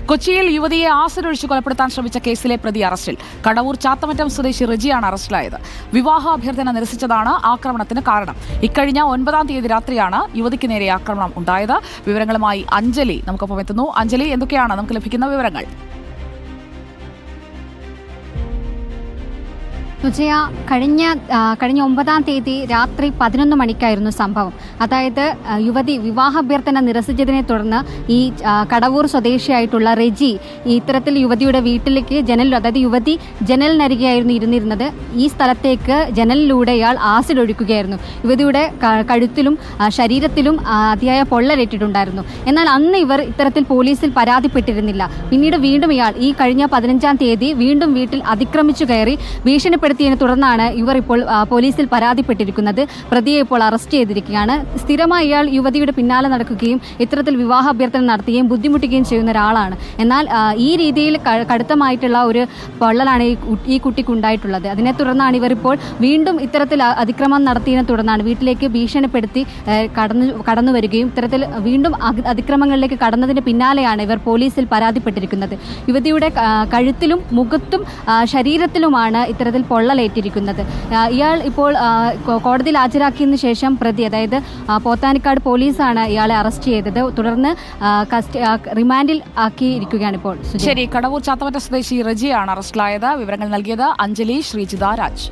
കൊച്ചിയിൽ യുവതിയെ ആസിഡൊഴിച്ച് കൊലപ്പെടുത്താൻ ശ്രമിച്ച കേസിലെ പ്രതി അറസ്റ്റിൽ. കടവൂർ ചാത്തമറ്റം സ്വദേശി റെജിയാണ് അറസ്റ്റിലായത്. വിവാഹാഭ്യർത്ഥന നിരസിച്ചതാണ് ആക്രമണത്തിന് കാരണം. ഇക്കഴിഞ്ഞ 9-ാം തീയതി രാത്രിയാണ് യുവതിക്ക് നേരെ ആക്രമണം ഉണ്ടായത്. വിവരങ്ങളുമായി അഞ്ജലി നമുക്കൊപ്പം എത്തുന്നു. അഞ്ജലി, എന്തൊക്കെയാണ് നമുക്ക് ലഭിക്കുന്ന വിവരങ്ങൾ? സുജയ, കഴിഞ്ഞ 9-ാം തീയതി രാത്രി 11 മണിക്കായിരുന്നു സംഭവം. അതായത് യുവതി വിവാഹാഭ്യർത്ഥന നിരസിച്ചതിനെ തുടർന്ന് ഈ കടവൂർ സ്വദേശിയായിട്ടുള്ള റെജി ഇത്തരത്തിൽ യുവതിയുടെ വീട്ടിലേക്ക് അതായത് യുവതി ജനലിനരികെയായിരുന്നു ഇരുന്നിരുന്നത്. ഈ സ്ഥലത്തേക്ക് ജനലിലൂടെ ഇയാൾ ആസിഡ് ഒഴിക്കുകയായിരുന്നു. യുവതിയുടെ കഴുത്തിലും ശരീരത്തിലും അതിയായ പൊള്ളലേറ്റിട്ടുണ്ടായിരുന്നു. എന്നാൽ അന്ന് ഇവർ ഇത്തരത്തിൽ പോലീസിൽ പരാതിപ്പെട്ടിരുന്നില്ല. പിന്നീട് വീണ്ടും ഇയാൾ ഈ കഴിഞ്ഞ 15-ാം തീയതി വീണ്ടും വീട്ടിൽ അതിക്രമിച്ചു കയറി ഭീഷണിപ്പെടുത്തിയതിനെ തുടർന്നാണ് ഇവർ ഇപ്പോൾ പോലീസിൽ പരാതിപ്പെട്ടിരിക്കുന്നത്. പ്രതിയെ ഇപ്പോൾ അറസ്റ്റ് ചെയ്തിരിക്കുകയാണ്. സ്ഥിരമായി ഇയാൾ യുവതിയുടെ പിന്നാലെ നടക്കുകയും ഇത്തരത്തിൽ വിവാഹാഭ്യർത്ഥന നടത്തുകയും ബുദ്ധിമുട്ടുകയും ചെയ്യുന്ന ഒരാളാണ്. എന്നാൽ ഈ രീതിയിൽ കടുത്തമായിട്ടുള്ള ഒരു പൊള്ളലാണ് ഈ കുട്ടിക്ക് ഉണ്ടായിട്ടുള്ളത്. അതിനെ തുടർന്നാണ് ഇവർ ഇപ്പോൾ വീണ്ടും ഇത്തരത്തിൽ അതിക്രമം നടത്തിയതിനെ തുടർന്നാണ് വീട്ടിലേക്ക് ഭീഷണിപ്പെടുത്തി കടന്നു വരികയും ഇത്തരത്തിൽ വീണ്ടും അതിക്രമങ്ങളിലേക്ക് കടന്നതിന് പിന്നാലെയാണ് ഇവർ പോലീസിൽ പരാതിപ്പെട്ടിരിക്കുന്നത്. യുവതിയുടെ കഴുത്തിലും മുഖത്തും ശരീരത്തിലുമാണ് ഇത്തരത്തിൽ പൊള്ളലേറ്റിരിക്കുന്നത്. ഇയാൾ ഇപ്പോൾ കോടതിയിൽ ഹാജരാക്കിയതിനു ശേഷം പ്രതി, അതായത് പോത്താനിക്കാട് പോലീസാണ് ഇയാളെ അറസ്റ്റ് ചെയ്തത്. തുടർന്ന് റിമാൻഡിൽ ആക്കിയിരിക്കുകയാണ് ഇപ്പോൾ. ശരി, കടവൂർ ചാത്തമറ്റം സ്വദേശി റെജിയാണ് അറസ്റ്റിലായത്. വിവരങ്ങൾ നൽകിയത് അഞ്ജലി ശ്രീജിത രാജ്.